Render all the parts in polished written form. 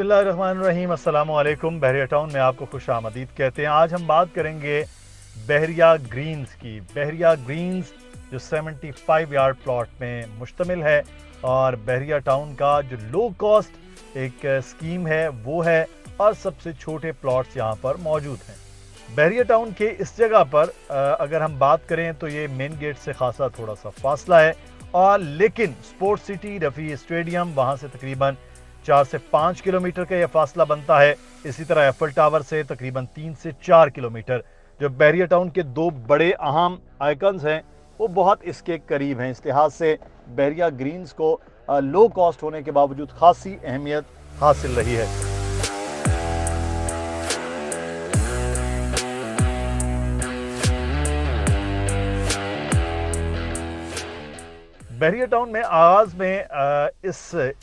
बिस्मिल्लाहिर्रहमानिर्रहीम। अस्सलाम वालेकुम। बहरिया टाउन में आपको खुश आमदीद कहते हैं। आज हम बात करेंगे बहरिया ग्रीन्स की। बहरिया ग्रीन्स जो 75 यार्ड प्लॉट में मुश्तमिल है और बहरिया टाउन का जो लो कॉस्ट एक स्कीम है वो है और सबसे छोटे प्लॉट्स यहाँ पर मौजूद हैं। बहरिया टाउन के इस जगह पर अगर हम बात करें तो ये मेन गेट से खासा थोड़ा सा फासला है और लेकिन स्पोर्ट्स सिटी रफ़ी स्टेडियम वहाँ से तकरीबन 4 से 5 किलोमीटर का यह फासला बनता है। इसी तरह एफल टावर से तकरीबन 3 से 4 किलोमीटर। जो बहरिया टाउन के दो बड़े अहम आइकन्स हैं वो बहुत इसके करीब हैं। इस लिहाज से बहरिया ग्रीन्स को लो कॉस्ट होने के बावजूद खासी अहमियत हासिल रही है। बहरिया टाउन में आगाज में इस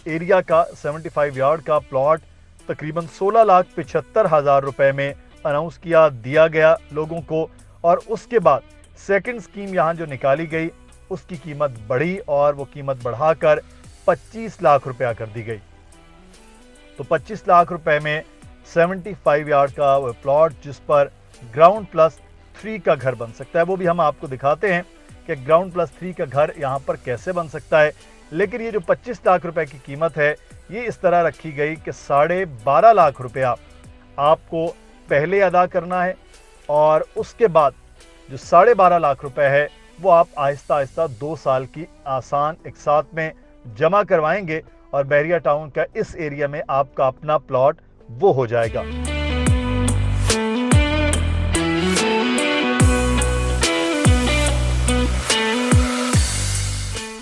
एरिया का 75 यार्ड का प्लॉट तकरीबन 16,75,000 रुपए में अनाउंस दिया गया लोगों को और उसके बाद सेकंड स्कीम यहाँ जो निकाली गई उसकी कीमत बढ़ी और वो कीमत बढ़ाकर 25 लाख रुपया कर दी गई। तो 25 लाख रुपए में 75 यार्ड का प्लॉट जिस पर ग्राउंड प्लस 3 का घर बन सकता है, वो भी हम आपको दिखाते हैं कि ग्राउंड प्लस 3 का घर यहाँ पर कैसे बन सकता है। लेकिन ये जो 25 लाख रुपए की कीमत है ये इस तरह रखी गई कि 12.5 लाख रुपया आपको पहले अदा करना है और उसके बाद जो 12.5 लाख रुपए है वो आप आहिस्ता आहिस्ता 2 साल की आसान एक साथ में जमा करवाएंगे और बहरिया टाउन का इस एरिया में आपका अपना प्लॉट वो हो जाएगा।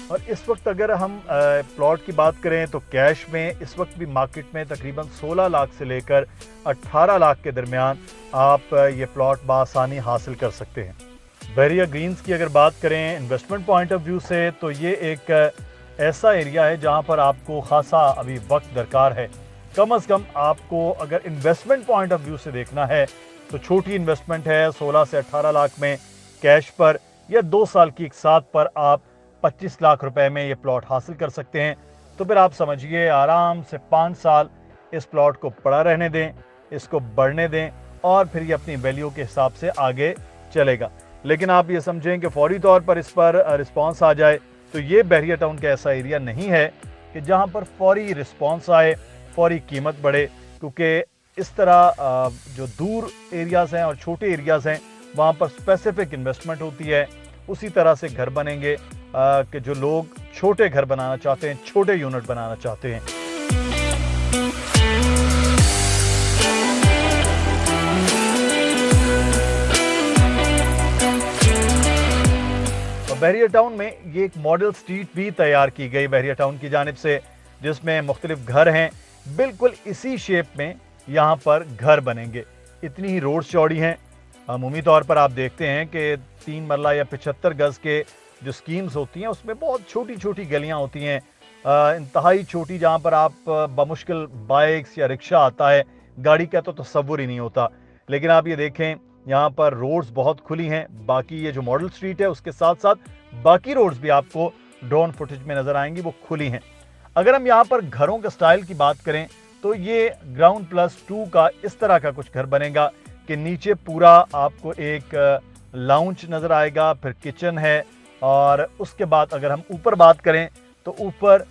और इस वक्त अगर हम प्लॉट की बात करें तो कैश में इस वक्त भी मार्केट में तकरीबन 16 लाख से लेकर 18 लाख के दरमियान आप ये प्लॉट बासानी हासिल कर सकते हैं। बहरिया ग्रीन्स की अगर बात करें इन्वेस्टमेंट पॉइंट ऑफ व्यू से तो ये एक ऐसा एरिया है जहां पर आपको खासा अभी वक्त दरकार है। कम से कम आपको अगर इन्वेस्टमेंट पॉइंट ऑफ व्यू से देखना है तो छोटी इन्वेस्टमेंट है 16 से 18 लाख में कैश पर या 2 साल की एक साथ पर आप 25 लाख रुपए में ये प्लॉट हासिल कर सकते हैं। तो फिर आप समझिए आराम से 5 साल इस प्लॉट को पड़ा रहने दें, इसको बढ़ने दें और फिर ये अपनी वैल्यू के हिसाब से आगे चलेगा। लेकिन आप ये समझें कि फौरी तौर पर इस पर रिस्पांस आ जाए तो ये बहरिया टाउन का ऐसा एरिया नहीं है कि जहां पर फौरी रिस्पांस आए, फौरी कीमत बढ़े, क्योंकि इस तरह जो दूर एरियाज़ हैं और छोटे एरियाज़ हैं वहाँ पर स्पेसिफिक इन्वेस्टमेंट होती है। उसी तरह से घर बनेंगे कि जो लोग छोटे घर बनाना चाहते हैं, छोटे यूनिट बनाना चाहते हैं। और बहरिया टाउन में ये एक मॉडल स्ट्रीट भी तैयार की गई बहरिया टाउन की जानिब से जिसमें मुख्तलिफ घर हैं। बिल्कुल इसी शेप में यहाँ पर घर बनेंगे। इतनी ही रोड चौड़ी हैं। अमूमी तौर पर आप देखते हैं कि 3 मरला या 75 गज के जो स्कीम्स होती हैं उसमें बहुत छोटी छोटी गलियां होती हैं, इंतहाई छोटी, जहां पर आप बमुश्किल बाइक्स या रिक्शा आता है, गाड़ी का तो तसव्वुर ही नहीं होता। लेकिन आप ये देखें यहाँ पर रोड्स बहुत खुली हैं। बाकी ये जो मॉडल स्ट्रीट है उसके साथ साथ बाकी रोड्स भी आपको ड्रोन फुटेज में नजर आएंगी, वो खुली हैं। अगर हम यहाँ पर घरों के स्टाइल की बात करें तो ये ग्राउंड प्लस 2 का इस तरह का कुछ घर बनेगा कि नीचे पूरा आपको एक लाउंज नजर आएगा, फिर किचन है और उसके बाद अगर हम ऊपर बात करें तो ऊपर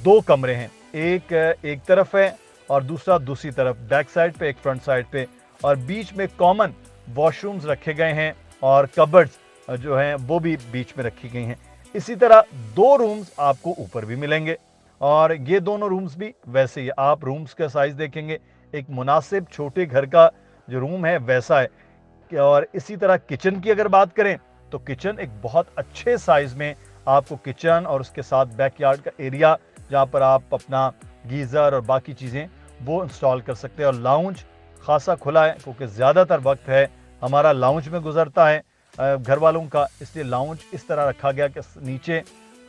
2 कमरे हैं, एक तरफ है और दूसरा दूसरी तरफ, बैक साइड पे एक फ्रंट साइड पे, और बीच में कॉमन वॉशरूम्स रखे गए हैं और कबर्ड्स जो हैं वो भी बीच में रखी गई हैं। इसी तरह 2 रूम्स आपको ऊपर भी मिलेंगे और ये दोनों रूम्स भी वैसे ही, आप रूम्स का साइज देखेंगे एक मुनासिब छोटे घर का जो रूम है वैसा है। और इसी तरह किचन की अगर बात करें तो किचन एक बहुत अच्छे साइज में आपको किचन और उसके साथ बैकयार्ड का एरिया जहां पर आप अपना गीज़र और बाकी चीज़ें वो इंस्टॉल कर सकते हैं। और लाउंज खासा खुला है क्योंकि ज़्यादातर वक्त है हमारा लाउंज में गुजरता है घर वालों का, इसलिए लाउंज इस तरह रखा गया कि नीचे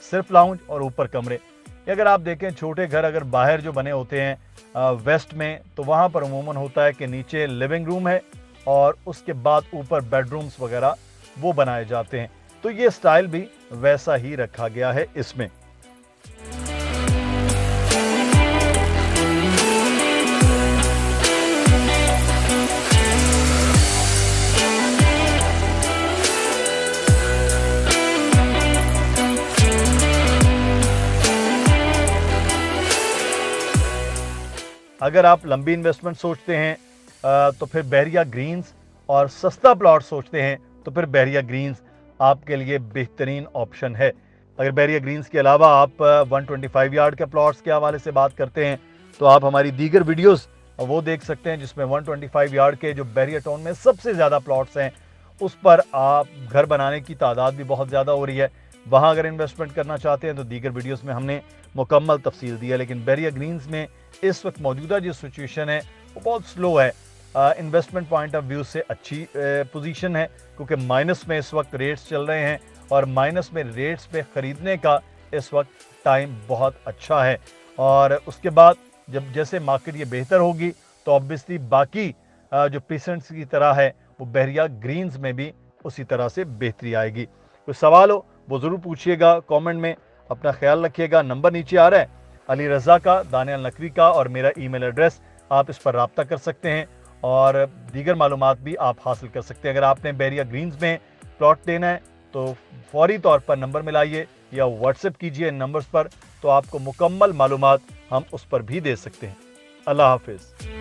सिर्फ लाउंज और ऊपर कमरे। अगर आप देखें छोटे घर अगर बाहर जो बने होते हैं वेस्ट में तो वहाँ पर अमूमन होता है कि नीचे लिविंग रूम है और उसके बाद ऊपर बेडरूम्स वगैरह वो बनाए जाते हैं। तो ये स्टाइल भी वैसा ही रखा गया है इसमें। अगर आप लंबी इन्वेस्टमेंट सोचते हैं तो फिर बहरिया ग्रीन्स, और सस्ता प्लॉट सोचते हैं तो फिर बहरिया ग्रीन्स आपके लिए बेहतरीन ऑप्शन है। अगर बहरिया ग्रीन्स के अलावा आप 125 यार्ड के प्लॉट्स के हवाले से बात करते हैं तो आप हमारी दीगर वीडियोस वो देख सकते हैं, जिसमें 125 यार्ड के जो बहरिया टाउन में सबसे ज़्यादा प्लॉट्स हैं उस पर आप घर बनाने की तादाद भी बहुत ज़्यादा हो रही है। वहाँ अगर इन्वेस्टमेंट करना चाहते हैं तो दीगर वीडियोस में हमने मुकम्मल तफसील दी है। लेकिन बहरिया ग्रीन्स में इस वक्त मौजूदा जो सिचुएशन है वो बहुत स्लो है। इन्वेस्टमेंट पॉइंट ऑफ व्यू से अच्छी पोजीशन है, क्योंकि माइनस में इस वक्त रेट्स चल रहे हैं और माइनस में रेट्स पे ख़रीदने का इस वक्त टाइम बहुत अच्छा है। और उसके बाद जब जैसे मार्केट ये बेहतर होगी तो ऑब्वियसली बाकी जो प्रीसेंट्स की तरह है वो बहरिया ग्रीन्स में भी उसी तरह से बेहतरी आएगी। कोई सवाल हो वो ज़रूर पूछिएगा कमेंट में। अपना ख्याल रखिएगा। नंबर नीचे आ रहा है अली रज़ा का, दानियाल नकवी का, और मेरा ईमेल एड्रेस, आप इस पर रब्ता कर सकते हैं और दीगर मालूमात भी आप हासिल कर सकते हैं। अगर आपने बहरिया ग्रीन्स में प्लॉट लेना है तो फौरी तौर पर नंबर मिलाइए या व्हाट्सएप कीजिए इन नंबर्स पर, तो आपको मुकम्मल मालूमात हम उस पर भी दे सकते हैं। अल्लाह हाफिज़।